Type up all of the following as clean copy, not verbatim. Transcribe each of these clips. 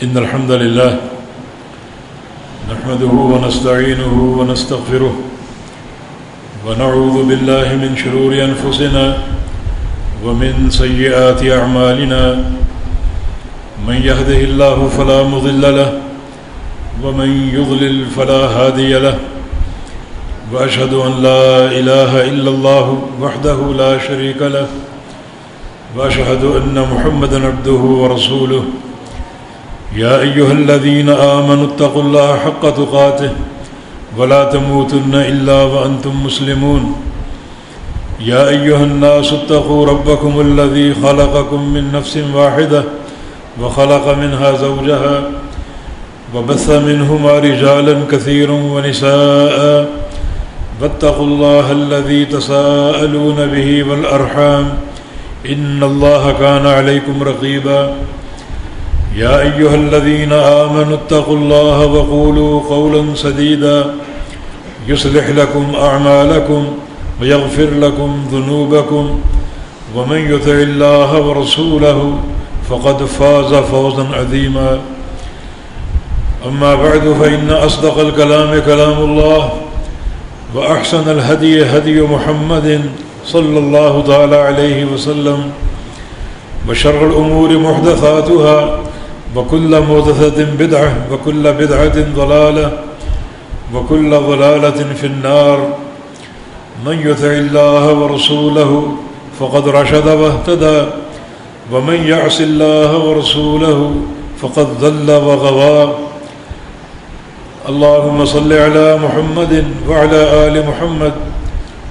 إن الحمد لله نحمده ونستعينه ونستغفره ونعوذ بالله من شرور أنفسنا ومن سيئات أعمالنا من يهده الله فلا مضل له ومن يضلل فلا هادي له وأشهد أن لا إله إلا الله وحده لا شريك له وأشهد أن محمدًا عبده ورسوله يا أيها الذين آمنوا اتقوا الله حق تقاته ولا تموتن إلا وأنتم مسلمون يا أيها الناس اتقوا ربكم الذي خلقكم من نفس واحدة وخلق منها زوجها وبث منهما رجالا كثيرا ونساء واتقوا الله الذي تساءلون به والأرحام إن الله كان عليكم رقيبا يا أيها الذين آمنوا اتقوا الله وقولوا قولا سديدا يصلح لكم أعمالكم ويغفر لكم ذنوبكم ومن يطع الله ورسوله فقد فاز فوزا عظيما أما بعد فإن أصدق الكلام كلام الله وأحسن الهدي هدي محمد صلى الله تعالى عليه وسلم وشر الأمور محدثاتها وكل محدثة بدعة وكل بدعة ضلالة وكل ضلالة في النار من يطع الله ورسوله فقد رشد واهتدى ومن يعص الله ورسوله فقد ضل وغوى اللهم صل على محمد وعلى آل محمد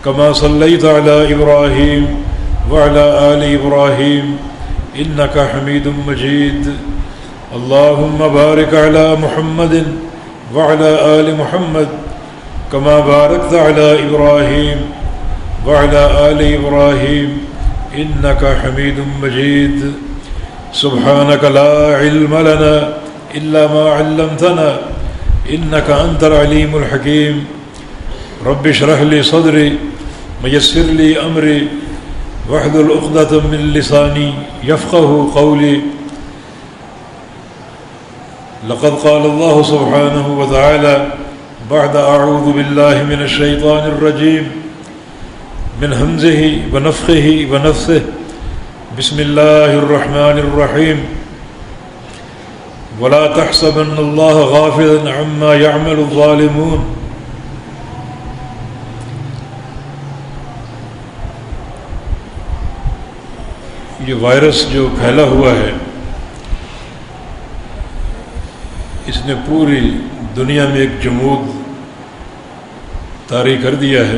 كما صليت على إبراهيم وعلى آل إبراهيم إنك حميد مجيد اللهم بارك على محمد وعلى آل محمد كما باركت على إبراهيم وعلى آل إبراهيم إنك حميد مجيد سبحانك لا علم لنا إلا ما علمتنا إنك أنت العليم الحكيم رب اشرح لي صدري ويسر لي أمري واحلل عقدة من لساني يفقه قولي لقد قال الله سبحانه وتعالى بعد أعوذ بالله من الشيطان الرجيم من همزه ونفخه ونفثه بسم الله الرحمن الرحيم ولا تحسبن الله غافلا عما يعمل الظالمون یہ وائرس جو پھیلا ہوا ہے اس نے پوری دنیا میں ایک جمود طاری کر دیا ہے.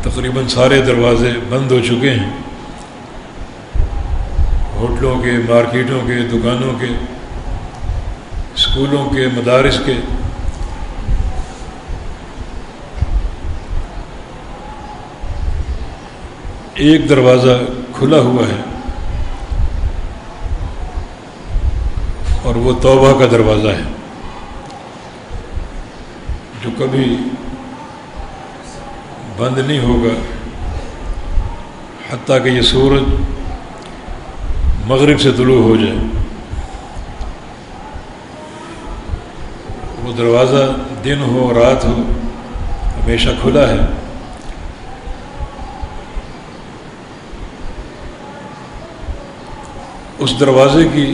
تقریباً سارے دروازے بند ہو چکے ہیں، ہوٹلوں کے، مارکیٹوں کے، دکانوں کے، اسکولوں کے، مدارس کے. ایک دروازہ کھلا ہوا ہے اور وہ توبہ کا دروازہ ہے جو کبھی بند نہیں ہوگا حتیٰ کہ یہ سورج مغرب سے طلوع ہو جائے. وہ دروازہ دن ہو رات ہو ہمیشہ کھلا ہے. اس دروازے کی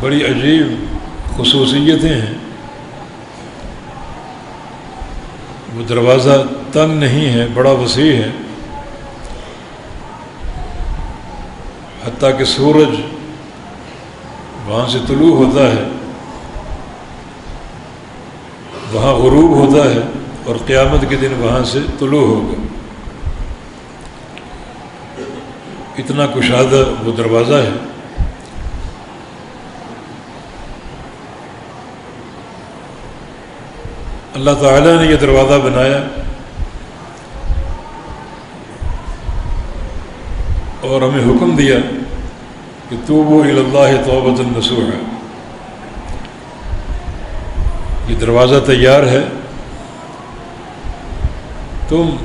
بڑی عجیب خصوصیتیں ہیں. وہ دروازہ تنگ نہیں ہے، بڑا وسیع ہے، حتیٰ کہ سورج وہاں سے طلوع ہوتا ہے، وہاں غروب ہوتا ہے اور قیامت کے دن وہاں سے طلوع ہوگا. اتنا کشادہ وہ دروازہ ہے. اللہ تعالیٰ نے یہ دروازہ بنایا اور ہمیں حکم دیا کہ توبوا الی اللہ توبۃ نصوحا. یہ دروازہ تیار ہے، تم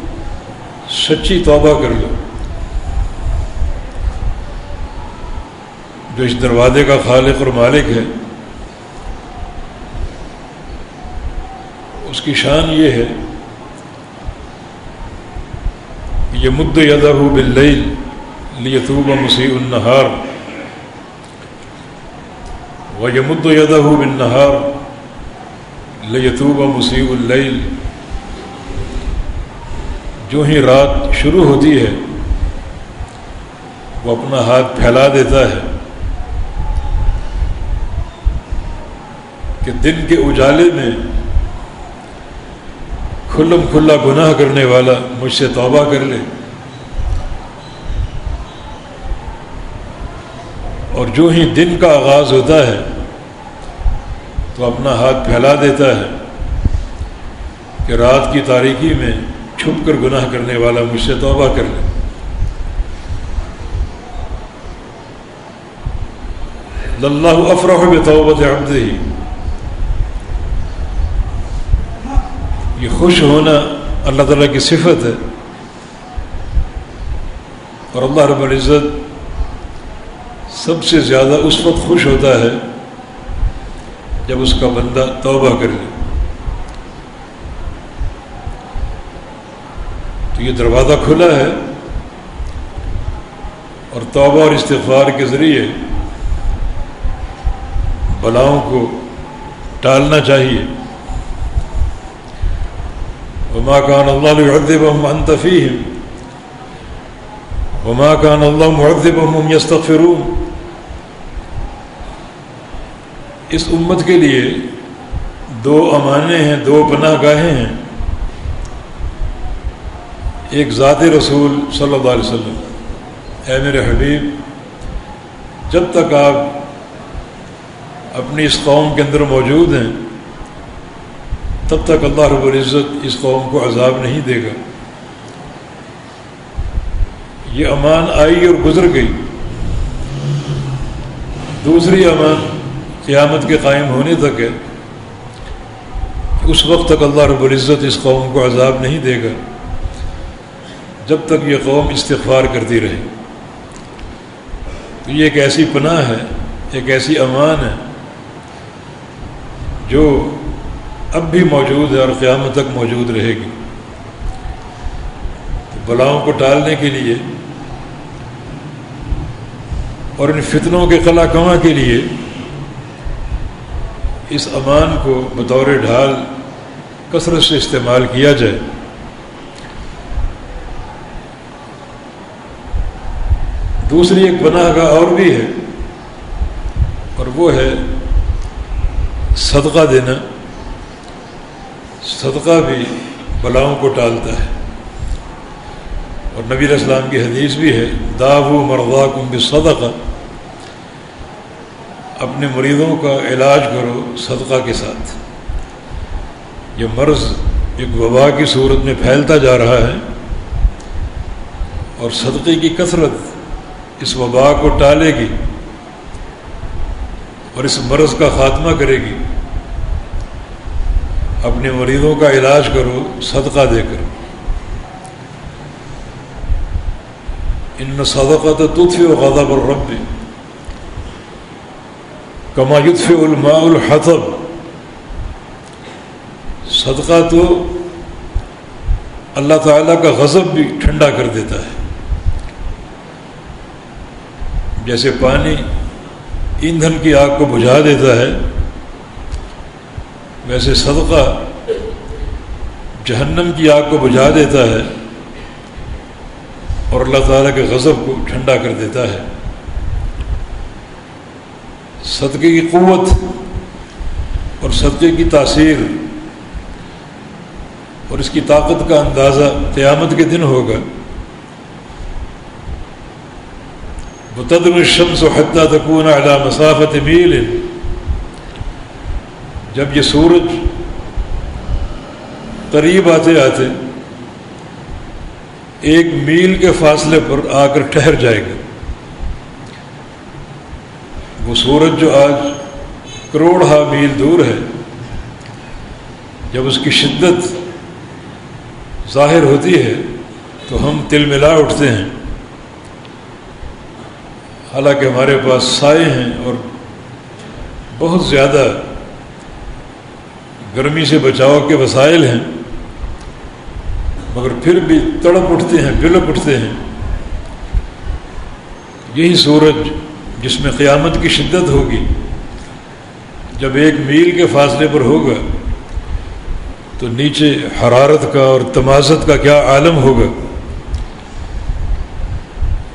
سچی توبہ کر لو. جو اس دروازے کا خالق اور مالک ہے، اس کی شان یہ ہے کہ یمد یدہ باللیل لیتوب مسیء النہار ویمد یدہ بالنہار لیتوب مسیء اللیل۔ جو ہی رات شروع ہوتی ہے وہ اپنا ہاتھ پھیلا دیتا ہے کہ دن کے اجالے میں کھلم کھلا گناہ کرنے والا مجھ سے توبہ کر لے، اور جو ہی دن کا آغاز ہوتا ہے تو اپنا ہاتھ پھیلا دیتا ہے کہ رات کی تاریکی میں چھپ کر گناہ کرنے والا مجھ سے توبہ کر لے۔ للہ افرح بتوبۃ عبدہ، یہ خوش ہونا اللہ تعالیٰ کی صفت ہے، اور اللہ رب العزت سب سے زیادہ اس وقت خوش ہوتا ہے جب اس کا بندہ توبہ کر لے۔ تو یہ دروازہ کھلا ہے، اور توبہ اور استغفار کے ذریعے بلاؤں کو ٹالنا چاہیے۔ وما كان الله ليعذبهم وأنت فيهم وما كان الله معذبهم وهم يستغفرون۔ اس امت کے لیے دو امانے ہیں، دو پناہ گاہیں ہیں، ایک ذات رسول صلی اللہ علیہ وسلم۔ اے میرے حبیب، جب تک آپ اپنی اس قوم کے اندر موجود ہیں تب تک اللہ رب العزت اس قوم کو عذاب نہیں دے گا۔ یہ امان آئی اور گزر گئی۔ دوسری امان قیامت کے قائم ہونے تک ہے کہ اس وقت تک اللہ رب العزت اس قوم کو عذاب نہیں دے گا جب تک یہ قوم استغفار کرتی رہے۔ تو یہ ایک ایسی پناہ ہے، ایک ایسی امان ہے جو اب بھی موجود ہے اور قیامت تک موجود رہے گی۔ تو بلاؤں کو ٹالنے کے لیے اور ان فتنوں کے قلع کواں کے لیے اس امان کو بطور ڈھال کثرت سے استعمال کیا جائے۔ دوسری ایک پناہ گاہ اور بھی ہے، اور وہ ہے صدقہ دینا۔ صدقہ بھی بلاؤں کو ٹالتا ہے، اور نبی علیہ السلام کی حدیث بھی ہے، داووا مرضاکم بالصدقہ، اپنے مریضوں کا علاج کرو صدقہ کے ساتھ۔ یہ مرض ایک وبا کی صورت میں پھیلتا جا رہا ہے، اور صدقے کی کثرت اس وبا کو ٹالے گی اور اس مرض کا خاتمہ کرے گی۔ اپنے مریضوں کا علاج کرو صدقہ دے کر۔ ان صدقۃ تطفئ غضب الرب کما یطفئ الماء الحطب۔ صدقہ تو اللہ تعالیٰ کا غضب بھی ٹھنڈا کر دیتا ہے، جیسے پانی ایندھن کی آگ کو بجھا دیتا ہے، ویسے صدقہ جہنم کی آگ کو بجھا دیتا ہے اور اللہ تعالیٰ کے غضب کو ٹھنڈا کر دیتا ہے۔ صدقے کی قوت اور صدقے کی تاثیر اور اس کی طاقت کا اندازہ قیامت کے دن ہوگا۔ وتدنو الشمس حتى تكون على مسافة میل، جب یہ سورج قریب آتے آتے ایک میل کے فاصلے پر آ کر ٹھہر جائے گا۔ وہ سورج جو آج کروڑہا میل دور ہے، جب اس کی شدت ظاہر ہوتی ہے تو ہم تل ملا اٹھتے ہیں، حالانکہ ہمارے پاس سائے ہیں اور بہت زیادہ گرمی سے بچاؤ کے وسائل ہیں، مگر پھر بھی تڑپ اٹھتے ہیں، بلک اٹھتے ہیں۔ یہی سورج جس میں قیامت کی شدت ہوگی، جب 1 میل کے فاصلے پر ہوگا تو نیچے حرارت کا اور تمازت کا کیا عالم ہوگا۔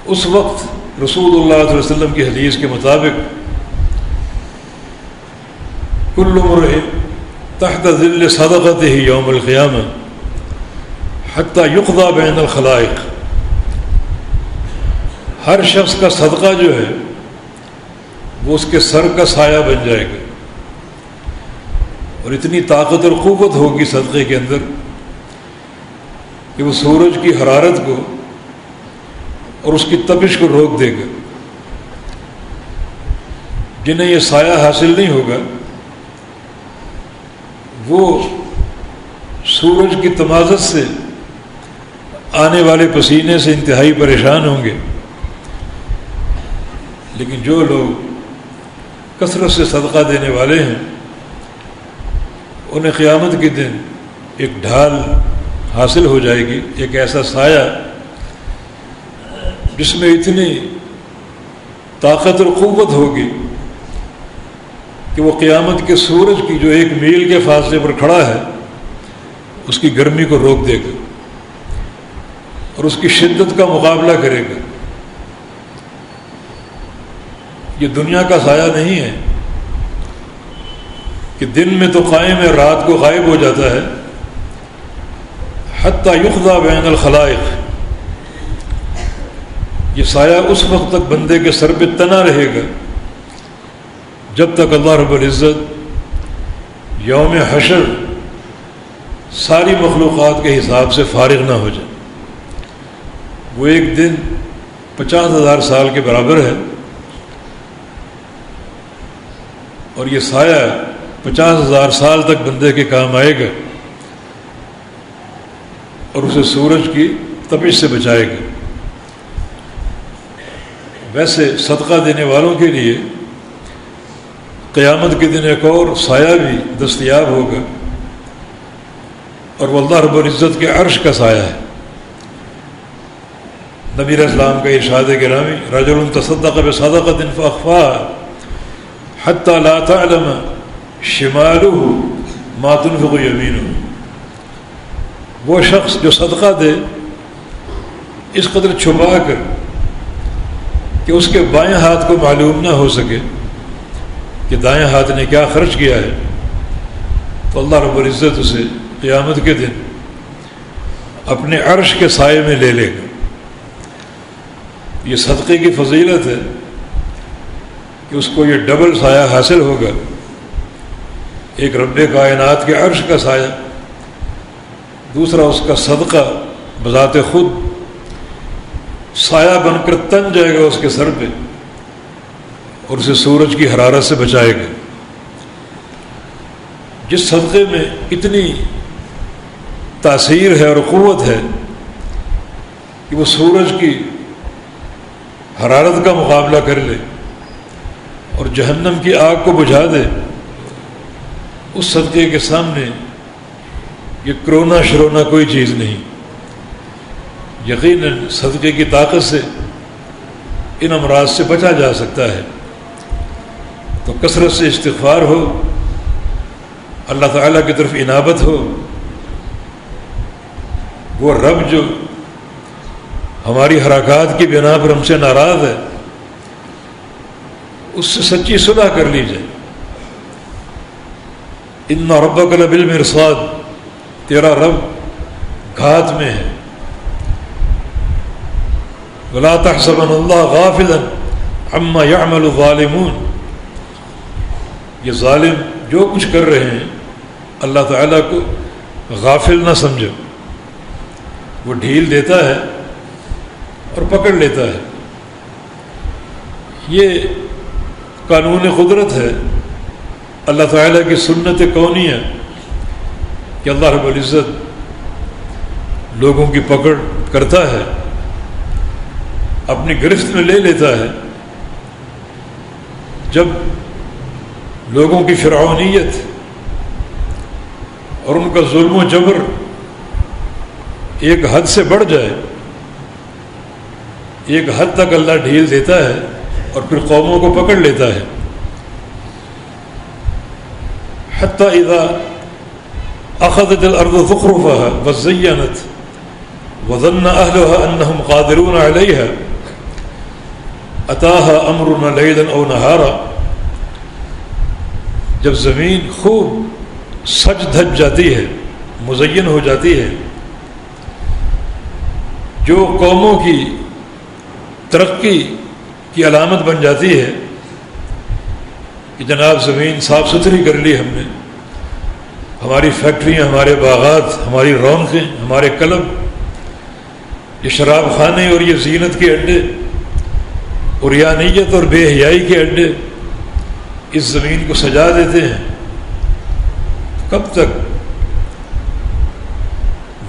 اس وقت رسول اللہ صلی اللہ علیہ وسلم کی حدیث کے مطابق کل امرئ تحت ظل صدقتہ یوم القیامہ حتی یقضی بین الخلائق، ہر شخص کا صدقہ جو ہے وہ اس کے سر کا سایہ بن جائے گا، اور اتنی طاقت اور قوت ہوگی صدقے کے اندر کہ وہ سورج کی حرارت کو اور اس کی تپش کو روک دے گا۔ جنہیں یہ سایہ حاصل نہیں ہوگا وہ سورج کی تمازت سے آنے والے پسینے سے انتہائی پریشان ہوں گے، لیکن جو لوگ کثرت سے صدقہ دینے والے ہیں انہیں قیامت کے دن ایک ڈھال حاصل ہو جائے گی، ایک ایسا سایہ جس میں اتنی طاقت اور قوت ہوگی کہ وہ قیامت کے سورج کی جو 1 میل کے فاصلے پر کھڑا ہے اس کی گرمی کو روک دے گا اور اس کی شدت کا مقابلہ کرے گا۔ یہ دنیا کا سایہ نہیں ہے کہ دن میں تو قائم ہے، رات کو غائب ہو جاتا ہے۔ حتی یقضی بین الخلائق، یہ سایہ اس وقت تک بندے کے سر پہ تنا رہے گا جب تک اللہ رب العزت یوم حشر ساری مخلوقات کے حساب سے فارغ نہ ہو جائے۔ وہ ایک دن 50,000 سال کے برابر ہے، اور یہ سایہ 50,000 سال تک بندے کے کام آئے گا اور اسے سورج کی تپش سے بچائے گا۔ ویسے صدقہ دینے والوں کے لیے قیامت کے دن ایک اور سایہ بھی دستیاب ہوگا، اور وہ اللہ رب العزت کے عرش کا سایہ ہے۔ نبی علیہ السلام کا ارشاد گرامی، رجل تصدق بصدقۃ فاخفاها حتی لا تعلم شمالہ ما تنفق یمینہ، وہ شخص جو صدقہ دے اس قدر چھپا کر کہ اس کے بائیں ہاتھ کو معلوم نہ ہو سکے کہ دائیں ہاتھ نے کیا خرچ کیا ہے، تو اللہ رب العزت اسے قیامت کے دن اپنے عرش کے سائے میں لے لے گا۔ یہ صدقے کی فضیلت ہے کہ اس کو یہ ڈبل سایہ حاصل ہوگا، ایک رب کائنات کے عرش کا سایہ، دوسرا اس کا صدقہ بذات خود سایہ بن کر تن جائے گا اس کے سر پہ اور اسے سورج کی حرارت سے بچائے گا۔ جس صدقے میں اتنی تاثیر ہے اور قوت ہے کہ وہ سورج کی حرارت کا مقابلہ کر لے اور جہنم کی آگ کو بجھا دے، اس صدقے کے سامنے یہ کرونا شرونا کوئی چیز نہیں۔ یقیناً صدقے کی طاقت سے ان امراض سے بچا جا سکتا ہے، تو کثرت سے استغفار ہو، اللہ تعالیٰ کی طرف انابت ہو۔ وہ رب جو ہماری حرکات کی بنا پر ہم سے ناراض ہے، اس سے سچی صلح کر لی جائے۔ ان ربک لبالمرصاد، تیرا رب گھات میں ہے۔ ولا تحسبن اللہ غافلا عما يعمل الظالمون، یہ ظالم جو کچھ کر رہے ہیں اللہ تعالیٰ کو غافل نہ سمجھو، وہ ڈھیل دیتا ہے اور پکڑ لیتا ہے۔ یہ قانون قدرت ہے، اللہ تعالیٰ کی سنت کونیہ کہ اللہ رب العزت لوگوں کی پکڑ کرتا ہے، اپنی گرفت میں لے لیتا ہے، جب لوگوں کی فرعونیت اور ان کا ظلم و جبر ایک حد سے بڑھ جائے، ایک حد تک اللہ ڈھیل دیتا ہے اور پھر قوموں کو پکڑ لیتا ہے۔ حتی اذا اخذت الارض زخرفها وزینت وظن اهلها انهم قادرون علیها اتاها امرنا لیلا او نہارا، جب زمین خوب سج دھج جاتی ہے، مزین ہو جاتی ہے، جو قوموں کی ترقی کی علامت بن جاتی ہے کہ جناب زمین صاف ستھری کر لی ہم نے، ہماری فیکٹریاں، ہمارے باغات، ہماری رونقیں، ہمارے کلب، یہ شراب خانے اور یہ زینت کے اڈے اور ریانیت اور بے حیائی کے اڈے اس زمین کو سجا دیتے ہیں، کب تک؟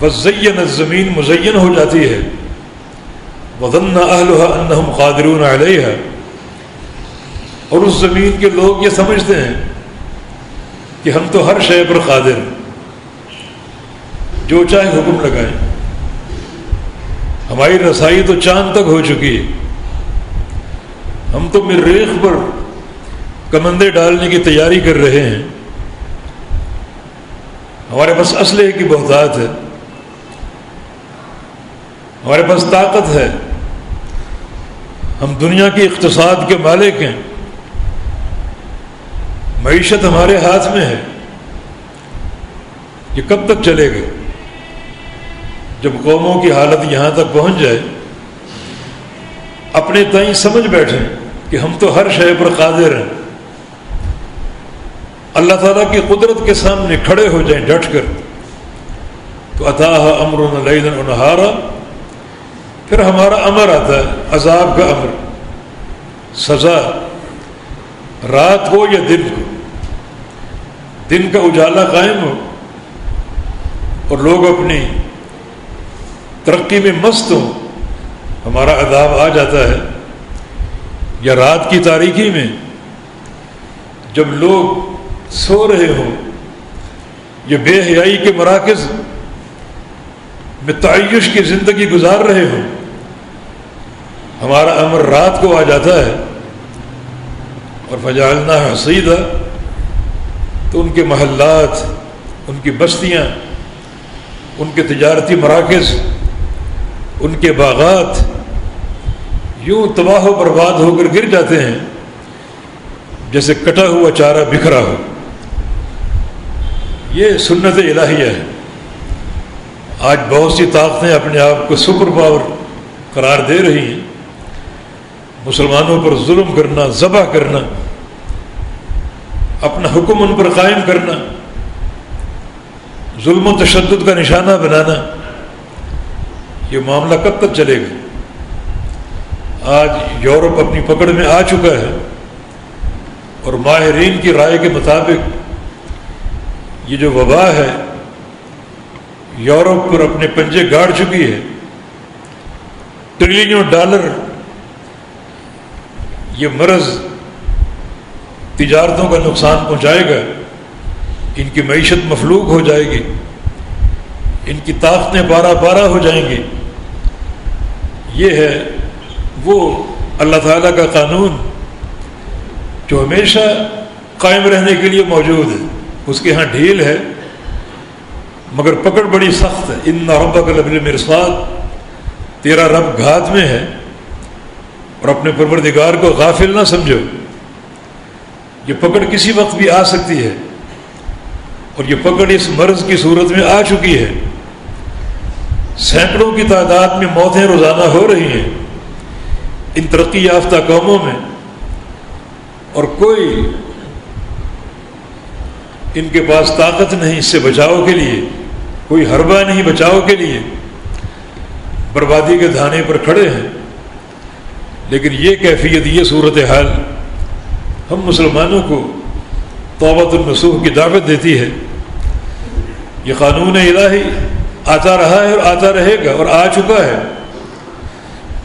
وزینت، زمین مزین ہو جاتی ہے، وظن اہلها انہم قادرون علیہا، اور اس زمین کے لوگ یہ سمجھتے ہیں کہ ہم تو ہر شے پر قادر، جو چاہے حکم لگائیں، ہماری رسائی تو چاند تک ہو چکی ہے، ہم تو مریخ پر کمندے ڈالنے کی تیاری کر رہے ہیں، ہمارے پاس اسلحے کی بہتات ہے، ہمارے پاس طاقت ہے، ہم دنیا کی اقتصاد کے مالک ہیں، معیشت ہمارے ہاتھ میں ہے، یہ کب تک چلے گا؟ جب قوموں کی حالت یہاں تک پہنچ جائے، اپنے تئیں سمجھ بیٹھیں کہ ہم تو ہر شے پر قادر ہیں، اللہ تعالیٰ کی قدرت کے سامنے کھڑے ہو جائیں ڈٹ کر، تو اتاہا امرنا لیلا و نہارا، پھر ہمارا امر آتا ہے، عذاب کا امر، سزا، رات کو یا دن کو، دن کا اجالا قائم ہو اور لوگ اپنی ترقی میں مست ہوں، ہمارا عذاب آ جاتا ہے، یا رات کی تاریکی میں جب لوگ سو رہے ہوں، یہ بے حیائی کے مراکز میں تعیش کی زندگی گزار رہے ہوں، ہمارا امر رات کو آ جاتا ہے، اور فجعلناها حصیدا، تو ان کے محلات، ان کی بستیاں، ان کے تجارتی مراکز، ان کے باغات یوں تباہ و برباد ہو کر گر جاتے ہیں جیسے کٹا ہوا چارہ بکھرا ہو۔ یہ سنت الہیہ ہے۔ آج بہت سی طاقتیں اپنے آپ کو سپر پاور قرار دے رہی ہیں، مسلمانوں پر ظلم کرنا، ذبح کرنا، اپنا حکم ان پر قائم کرنا، ظلم و تشدد کا نشانہ بنانا، یہ معاملہ کب تک چلے گا؟ آج یورپ اپنی پکڑ میں آ چکا ہے، اور ماہرین کی رائے کے مطابق یہ جو وبا ہے یورپ پر اپنے پنجے گاڑ چکی ہے، ٹریلینوں ڈالر یہ مرض تجارتوں کا نقصان پہنچائے گا، ان کی معیشت مفلوج ہو جائے گی، ان کی طاقتیں بارہ بارہ ہو جائیں گی۔ یہ ہے وہ اللہ تعالیٰ کا قانون جو ہمیشہ قائم رہنے کے لیے موجود ہے، اس کے ہاں ڈھیل ہے مگر پکڑ بڑی سخت ہے۔ ان ربک لبالمرصاد، تیرا رب گھات میں ہے، اور اپنے پروردگار کو غافل نہ سمجھو، یہ پکڑ کسی وقت بھی آ سکتی ہے، اور یہ پکڑ اس مرض کی صورت میں آ چکی ہے۔ سینکڑوں کی تعداد میں موتیں روزانہ ہو رہی ہیں ان ترقی یافتہ قوموں میں، اور کوئی ان کے پاس طاقت نہیں اس سے بچاؤ کے لیے، کوئی حربہ نہیں بچاؤ کے لیے، بربادی کے دھانے پر کھڑے ہیں۔ لیکن یہ کیفیت، یہ صورتحال ہم مسلمانوں کو توبۃ النصوح کی دعوت دیتی ہے۔ یہ قانون الہی آتا رہا ہے اور آتا رہے گا اور آ چکا ہے۔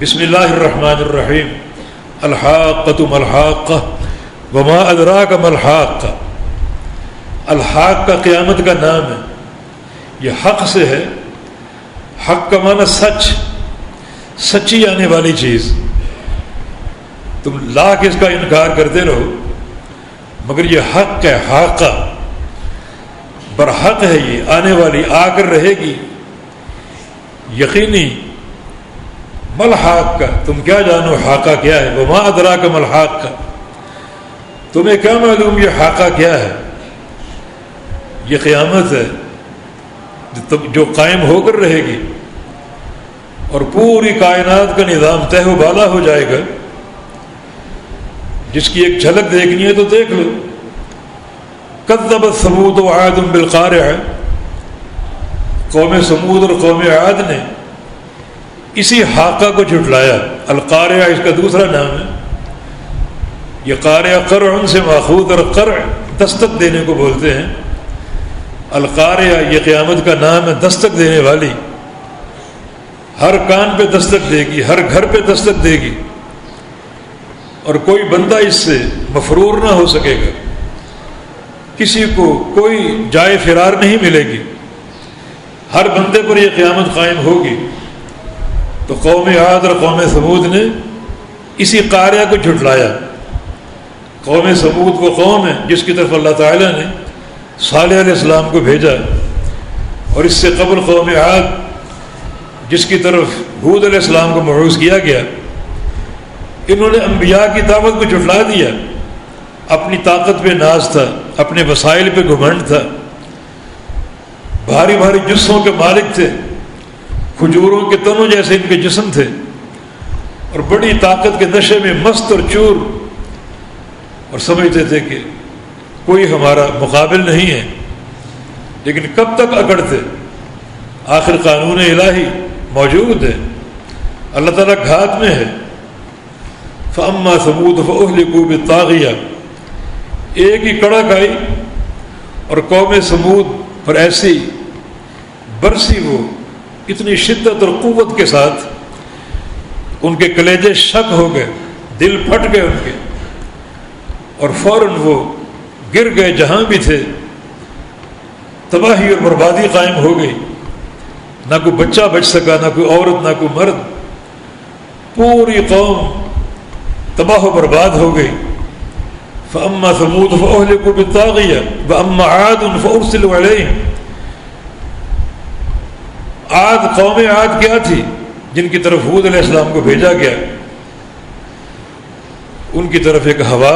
بسم اللہ الرحمن الرحیم، الحاقۃ ما الحاقۃ وما ادراک ما الحاقہ، الحاق کا قیامت کا نام ہے، یہ حق سے ہے، حق کا معنی سچ، سچی آنے والی چیز، تم لاکھ اس کا انکار کرتے رہو مگر یہ حق ہے، حاقہ برحق ہے، یہ آنے والی آ کر رہے گی یقینی۔ مل حاق کا، تم کیا جانو حاقہ کیا ہے؟ وما ادراک مل حاق کا، تمہیں کیا معلوم یہ حاقہ کیا ہے؟ یہ قیامت ہے جو قائم ہو کر رہے گی اور پوری کائنات کا نظام تہ و بالا ہو جائے گا، جس کی ایک جھلک دیکھنی ہے تو دیکھ لو۔ کذبت ثمود وعاد بالقارعہ، قوم ثمود اور قوم عاد نے اسی حاقہ کو جھٹلایا۔ القارعہ اس کا دوسرا نام ہے، یہ قارعہ قرع سے ماخوذ، اور قرع دستک دینے کو بولتے ہیں۔ القارعہ یہ قیامت کا نام ہے، دستک دینے والی، ہر کان پہ دستک دے گی، ہر گھر پہ دستک دے گی، اور کوئی بندہ اس سے مفرور نہ ہو سکے گا، کسی کو کوئی جائے فرار نہیں ملے گی، ہر بندے پر یہ قیامت قائم ہوگی۔ تو قوم عاد اور قوم ثمود نے اسی قاریہ کو جھٹلایا۔ قوم ثمود وہ قوم ہے جس کی طرف اللہ تعالیٰ نے صالح علیہ السلام کو بھیجا، اور اس سے قبل قوم عاد جس کی طرف ہود علیہ السلام کو مبعوث کیا گیا، انہوں نے انبیاء کی دعوت کو جھٹلا دیا۔ اپنی طاقت پہ ناز تھا، اپنے وسائل پہ گھمنڈ تھا، بھاری بھاری جسموں کے مالک تھے، کھجوروں کے تنوں جیسے ان کے جسم تھے، اور بڑی طاقت کے نشے میں مست اور چور، اور سمجھتے تھے کہ کوئی ہمارا مقابل نہیں ہے۔ لیکن کب تک اکڑتے؟ آخر قانون الہی موجود ہے، اللہ تعالیٰ گھات میں ہے۔ فَأَمَّا ثَمُودُ فَأُهْلِكُوا بِالطَّاغِيَةِ، ایک ہی کڑک آئی اور قوم ثمود پر ایسی برسی، وہ اتنی شدت اور قوت کے ساتھ ان کے کلیجے شک ہو گئے، دل پھٹ گئے ان کے، اور فوراً وہ گر گئے جہاں بھی تھے۔ تباہی اور بربادی قائم ہو گئی، نہ کوئی بچہ بچ سکا، نہ کوئی عورت، نہ کوئی مرد، پوری قوم تباہ و برباد ہو گئی۔ فَأَمَّا ثَمُودُ فَأُهْلِكُوا بِالطَّاغِيَةِ وَأَمَّا عَادٌ فَأُرْسِلُوا عَلَيْهِمْ، عاد قوم عاد کیا تھی جن کی طرف ہود علیہ السلام کو بھیجا گیا؟ ان کی طرف ایک ہوا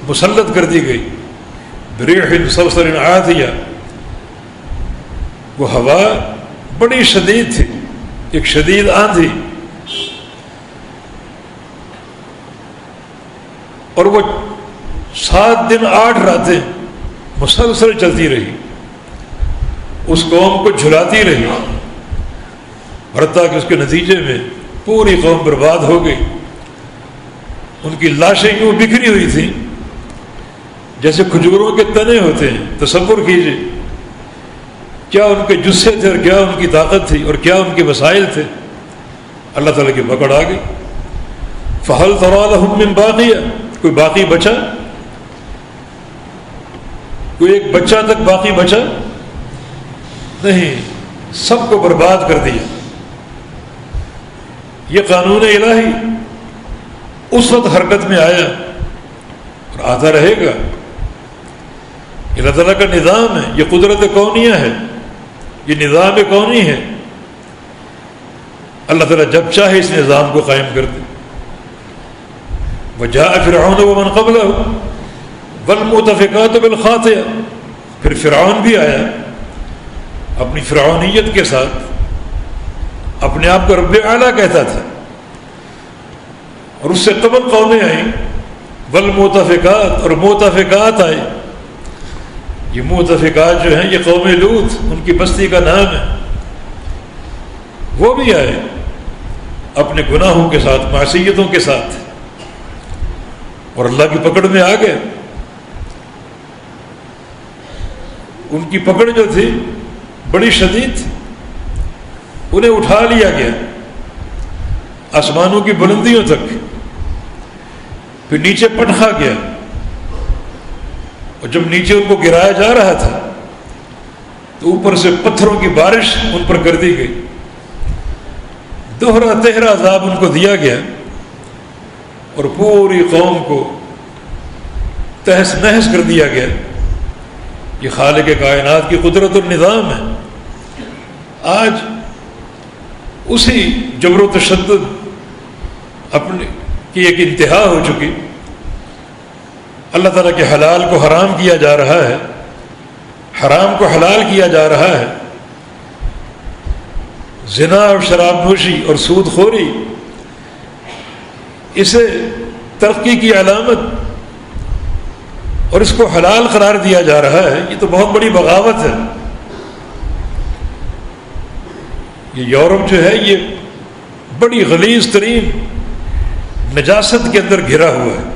مسلط کر دی گئی، بِرِيحٍ صَرْصَرٍ عَاتِيَةٍ، وہ ہوا بڑی شدید تھی، ایک شدید آندھی، اور وہ 7 دن 8 راتیں مسلسل چلتی رہی، اس قوم کو جھلاتی رہی، حتیٰ کہ اس کے نتیجے میں پوری قوم برباد ہو گئی۔ ان کی لاشیں یوں بکھری ہوئی تھیں جیسے کھجوروں کے تنے ہوتے ہیں۔ تصور کیجیے کیا ان کے جثے تھے، اور کیا ان کی طاقت تھی، اور کیا ان کے وسائل تھے۔ اللہ تعالیٰ کی پکڑ آ گئی۔ فَهَلْ تَرَىٰ لَهُم مِّن بَاقِيَةٍ، کوئی باقی بچا؟ کوئی ایک بچہ تک باقی بچا؟ نہیں، سب کو برباد کر دیا۔ یہ قانون الہی اس وقت حرکت میں آیا اور آتا رہے گا۔ اللہ تعالیٰ کا نظام ہے، یہ قدرت کونیہ ہے، یہ نظام کونی ہے۔ اللہ تعالیٰ جب چاہے اس نظام کو قائم کر دے۔ وَجَاءَ فِرْعَوْنُ وَمَنْ قَبْلَهُ وَالْمُؤْتَفِكَاتُ بِالْخَاطِئَةِ، پھر فرعون بھی آیا اپنی فرعونیت کے ساتھ، اپنے آپ کو رب اعلیٰ کہتا تھا، اور اس سے قبل قومیں آئیں، والمؤتفکات، اور مؤتفکات آئے۔ یہ مؤتفکات جو ہیں یہ قوم لوط، ان کی بستی کا نام ہے، وہ بھی آئے اپنے گناہوں کے ساتھ، معصیتوں کے ساتھ، اور اللہ کی پکڑ میں آ گئے۔ ان کی پکڑ جو تھی بڑی شدید تھی، انہیں اٹھا لیا گیا آسمانوں کی بلندیوں تک، پھر نیچے پٹکا گیا، اور جب نیچے ان کو گرایا جا رہا تھا تو اوپر سے پتھروں کی بارش ان پر کر دی گئی، دوہرا تہرا عذاب ان کو دیا گیا اور پوری قوم کو تہس نہس کر دیا گیا۔ یہ خالق کائنات کی قدرت اور نظام ہے۔ آج اسی جبر و تشدد اپنے کی ایک انتہا ہو چکی، اللہ تعالیٰ کے حلال کو حرام کیا جا رہا ہے، حرام کو حلال کیا جا رہا ہے، زنا اور شراب نوشی اور سود خوری اسے ترقی کی علامت اور اس کو حلال قرار دیا جا رہا ہے۔ یہ تو بہت بڑی بغاوت ہے۔ یہ یورپ جو ہے یہ بڑی غلیظ ترین نجاست کے اندر گھرا ہوا ہے۔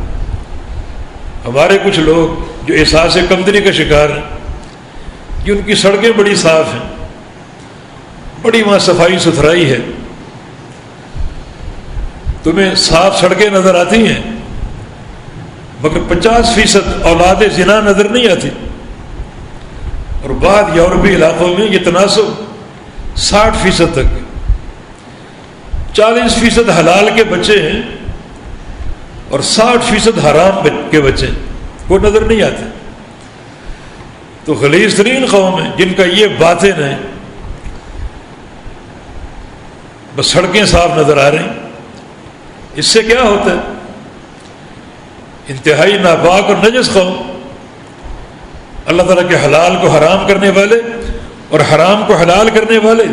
ہمارے کچھ لوگ جو احساس کمتری کا شکار ہیں، کہ ان کی سڑکیں بڑی صاف ہیں، بڑی وہاں صفائی ستھرائی ہے، تمہیں صاف سڑکیں نظر آتی ہیں مگر 50% اولاد زنا نظر نہیں آتی۔ اور بعض یورپی علاقوں میں یہ تناسب 60% تک ہے، 40% حلال کے بچے ہیں اور 60% حرام کے بچے وہ نظر نہیں آتے۔ تو غلیظ ترین قوم ہے جن کا یہ باطن ہے، بس سڑکیں صاف نظر آ رہی ہیں۔ اس سے کیا ہوتا ہے؟ انتہائی ناپاک اور نجس قوم، اللہ تعالیٰ کے حلال کو حرام کرنے والے اور حرام کو حلال کرنے والے،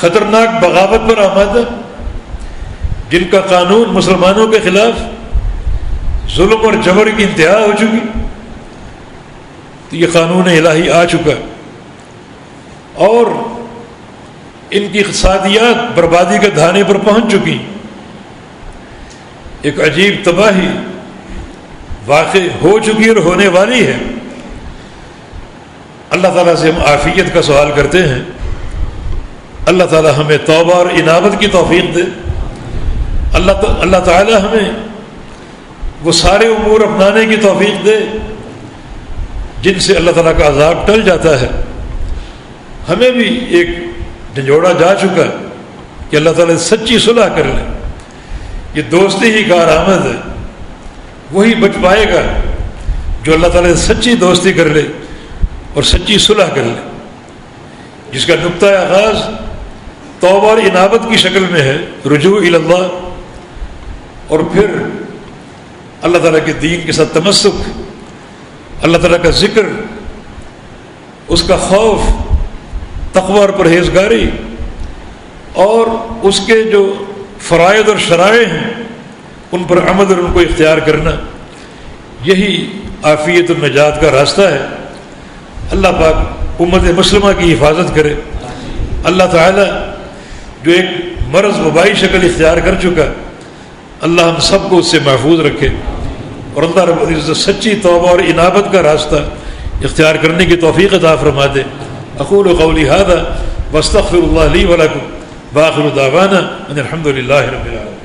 خطرناک بغاوت پر آمادہ، جن کا قانون مسلمانوں کے خلاف ظلم اور جبر کی انتہا ہو چکی۔ تو یہ قانون الہی آ چکا اور ان کی اقتصادیات بربادی کے دھانے پر پہنچ چکی۔ ایک عجیب تباہی واقع ہو چکی اور ہونے والی ہے۔ اللہ تعالیٰ سے ہم عافیت کا سوال کرتے ہیں، اللہ تعالیٰ ہمیں توبہ اور انابت کی توفیق دے۔ اللہ تعالیٰ ہمیں وہ سارے امور اپنانے کی توفیق دے جن سے اللہ تعالیٰ کا عذاب ٹل جاتا ہے۔ ہمیں بھی ایک جھنجھوڑا جا چکا کہ اللہ تعالیٰ سچی صلح کر لے۔ یہ دوستی ہی کارآمد ہے، وہی بچ پائے گا جو اللہ تعالیٰ سچی دوستی کر لے اور سچی صلح کر لے، جس کا نقطہ آغاز توبہ اور انابت کی شکل میں ہے، رجوع الی اللہ، اور پھر اللہ تعالیٰ کے دین کے ساتھ تمسک، اللہ تعالیٰ کا ذکر، اس کا خوف، تقوی اور پرہیزگاری، اور اس کے جو فرائض اور شرائع ہیں ان پر عمل اور ان کو اختیار کرنا، یہی عافیت النجات کا راستہ ہے۔ اللہ پاک امت مسلمہ کی حفاظت کرے۔ اللہ تعالیٰ جو ایک مرض وبائی شکل اختیار کر چکا، اللہ ہم سب کو اس سے محفوظ رکھے، اور اللہ رب العزت سچی توبہ اور انابت کا راستہ اختیار کرنے کی توفیق عطا فرما دے۔ اقول قولی ھذا واستغفر اللہ لی ولکم، وآخر دعوانا ان الحمد للہ رب العالمین۔